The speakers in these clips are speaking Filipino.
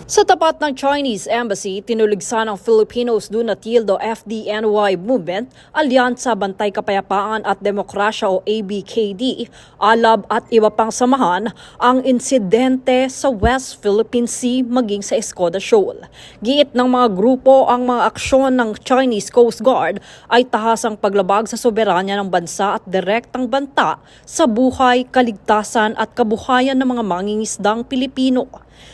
Sa tapat ng Chinese Embassy, tinuligsan ng Filipinos do Natildo FDNY Movement, Alyansa Bantay Kapayapaan at Demokrasya o ABKD, ALAB at iba pang samahan ang insidente sa West Philippine Sea maging sa Escoda Shoal. Giit ng mga grupo ang mga aksyon ng Chinese Coast Guard ay tahasang paglabag sa soberanya ng bansa at direktang banta sa buhay, kaligtasan at kabuhayan ng mga mangingisdang Pilipino.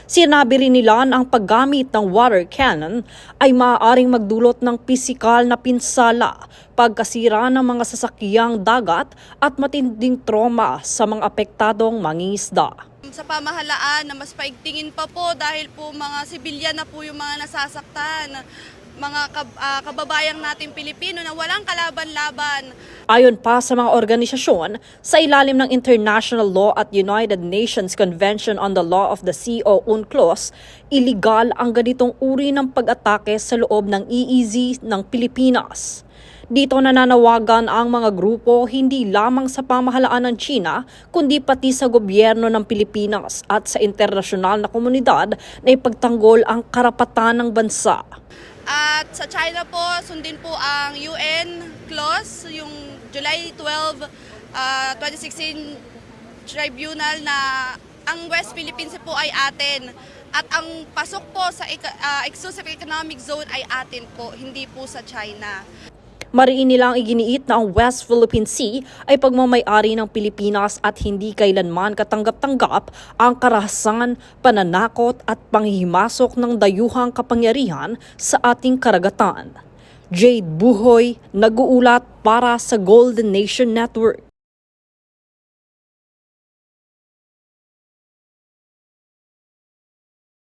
Sinabi rin nila na ang paggamit ng water cannon ay maaaring magdulot ng pisikal na pinsala, pagkasira ng mga sasakyang dagat at matinding trauma sa mga apektadong mangingisda. Sa pamahalaan na mas paigtingin pa po dahil po mga sibilyan na po yung mga nasasaktan, mga kababayang natin Pilipino na walang kalaban-laban. Ayon pa sa mga organisasyon, sa ilalim ng international law at United Nations Convention on the Law of the Sea o UNCLOS, iligal ang ganitong uri ng pag-atake sa loob ng EEZ ng Pilipinas. Dito nananawagan ang mga grupo hindi lamang sa pamahalaan ng China, kundi pati sa gobyerno ng Pilipinas at sa internasyonal na komunidad na ipagtanggol ang karapatan ng bansa. At sa China po, sundin po ang UN clause, yung July 12, 2016 tribunal na ang West Philippines po ay atin. At ang pasok po sa exclusive economic zone ay atin po, hindi po sa China. Mariin nilang iginiit na ang West Philippine Sea ay pagmamay-ari ng Pilipinas at hindi kailanman katanggap-tanggap ang karahasan, pananakot at panghihimasok ng dayuhang kapangyarihan sa ating karagatan. Jade Buhoy, nag-uulat para sa Golden Nation Network.